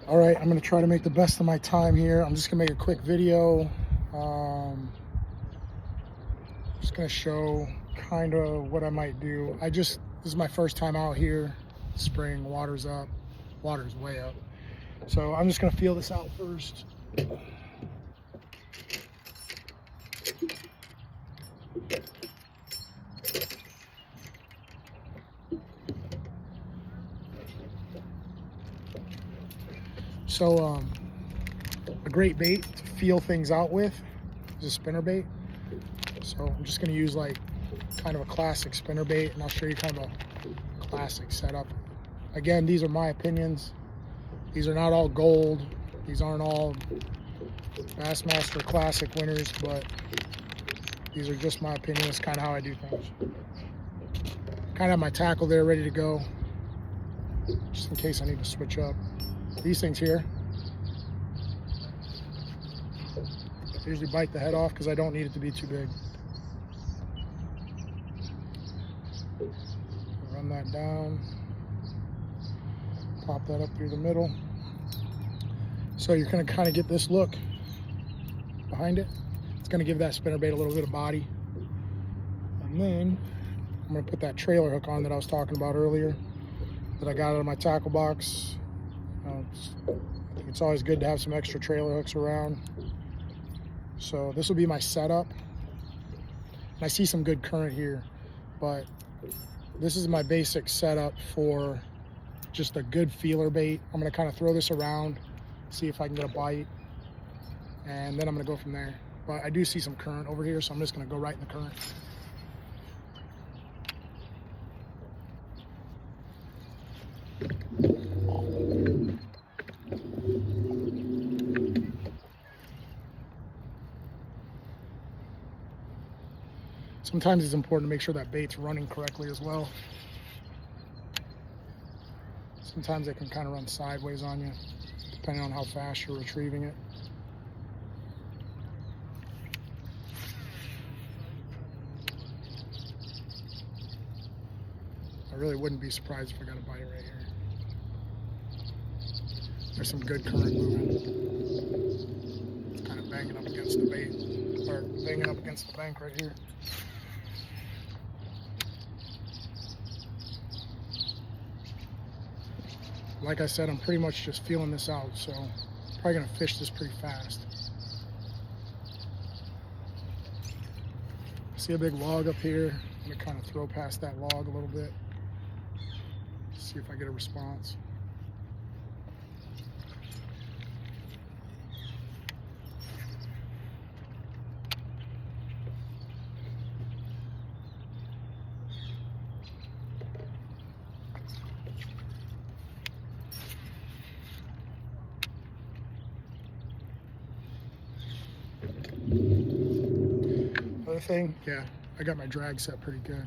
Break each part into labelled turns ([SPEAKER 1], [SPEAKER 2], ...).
[SPEAKER 1] All right, I'm gonna try to make the best of my time here. I'm just gonna make a quick video. Just gonna show kind of what I might do. This is my first time out here. Spring, water's up, water's way up. So I'm just gonna feel this out first. So a great bait to feel things out with is a spinner bait. So I'm just gonna use like kind of a classic spinner bait, and I'll show you kind of a classic setup. Again, these are my opinions. These are not all gold. These aren't all Bassmaster Classic winners, but these are just my opinion. It's kind of how I do things. Kind of have my tackle there ready to go, just in case I need to switch up. These things here, I usually bite the head off because I don't need it to be too big. Run that down, pop that up through the middle. So you're going to kind of get this look behind it. It's going to give that spinnerbait a little bit of body. And then I'm going to put that trailer hook on that I was talking about earlier that I got out of my tackle box. I think it's always good to have some extra trailer hooks around. So this will be my setup. And I see some good current here, but this is my basic setup for just a good feeler bait. I'm going to kind of throw this around, see if I can get a bite, and then I'm going to go from there. But I do see some current over here, so I'm just going to go right in the current. Sometimes it's important to make sure that bait's running correctly as well. Sometimes it can kind of run sideways on you, depending on how fast you're retrieving it. I really wouldn't be surprised if I got a bite right here. There's some good current moving. It's kind of banging up against the bait, or banging up against the bank right here. Like I said, I'm pretty much just feeling this out, so I'm probably gonna fish this pretty fast. See a big log up here? I'm gonna kind of throw past that log a little bit. See if I get a response. Other thing, yeah, I got my drag set pretty good.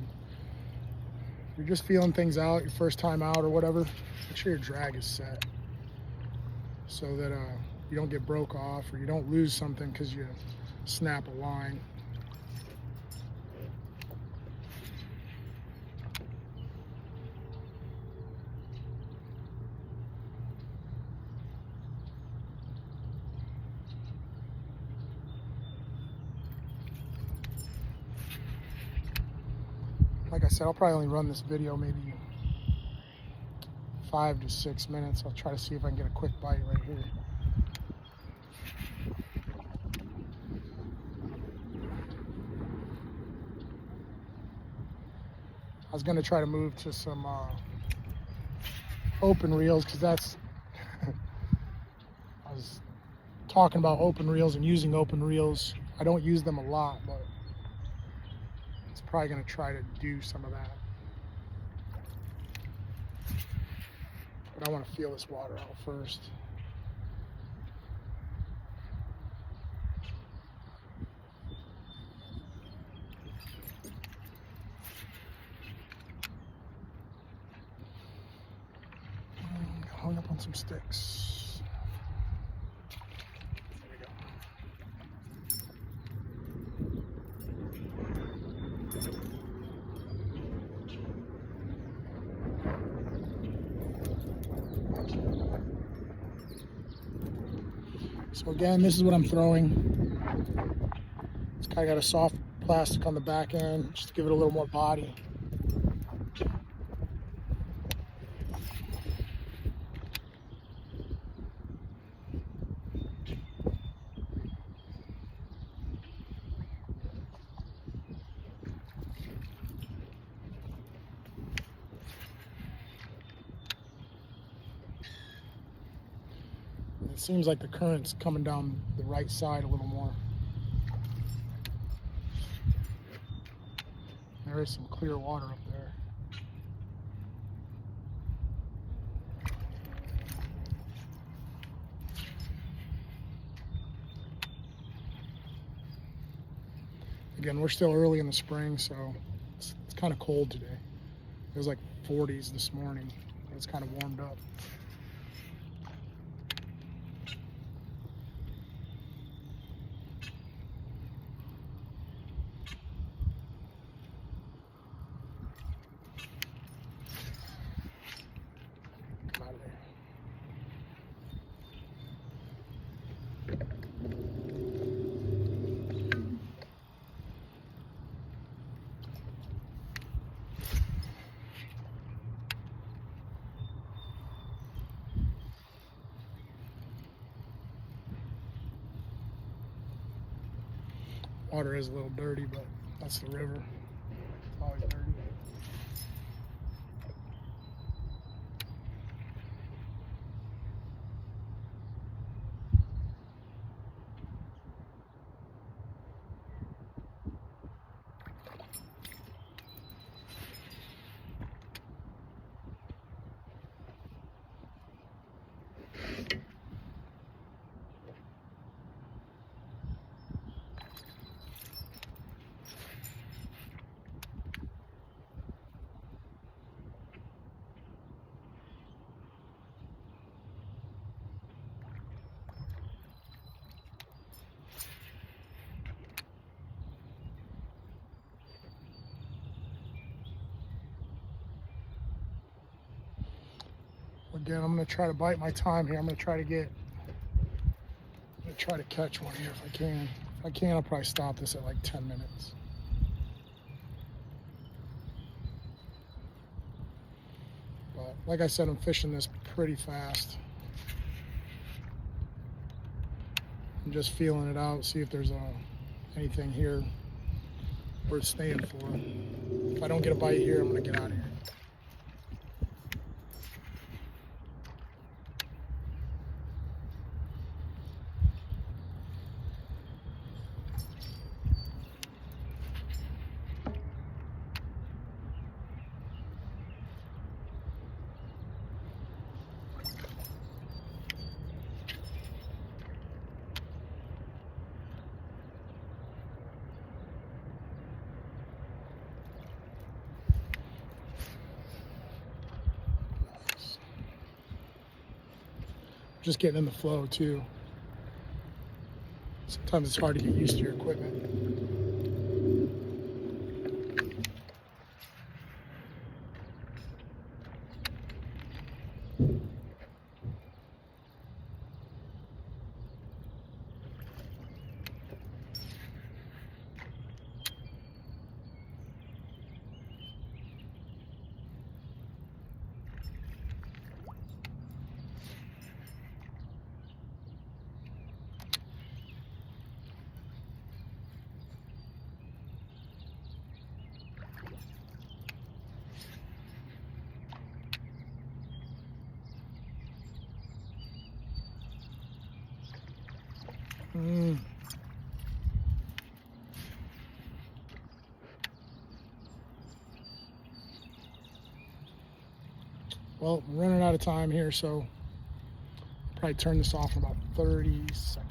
[SPEAKER 1] You're just feeling things out, your first time out or whatever, make sure your drag is set so that you don't get broke off or you don't lose something because you snap a line. Like I said, I'll probably only run this video maybe 5 to 6 minutes. I'll try to see if I can get a quick bite right here. I was going to try to move to some open reels because that's I was talking about open reels and using open reels. I don't use them a lot, but it's probably going to try to do some of that. But I want to feel this water out first. Hung up on some sticks. There we go. So again, this is what I'm throwing. It's kind of got a soft plastic on the back end, just to give it a little more body. It seems like the current's coming down the right side a little more. There is some clear water up there. Again, we're still early in the spring, so it's kind of cold today. It was like 40s this morning. It's kind of warmed up. Come out of there. Water is a little dirty, but that's the river. It's always dirty. Again, I'm going to try to bite my time here. I'm going to try to catch one here if I can. If I can, I'll probably stop this at like 10 minutes. But like I said, I'm fishing this pretty fast. I'm just feeling it out, see if there's anything here worth staying for. If I don't get a bite here, I'm going to get out of here. Just getting in the flow too. Sometimes it's hard to get used to your equipment. Well, I'm running out of time here, so I'll probably turn this off in about 30 seconds.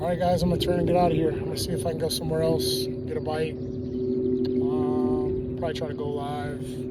[SPEAKER 1] All All right, guys, I'm gonna turn and get out of here. I'm gonna see if I can go somewhere else, get a bite. Probably try to go live.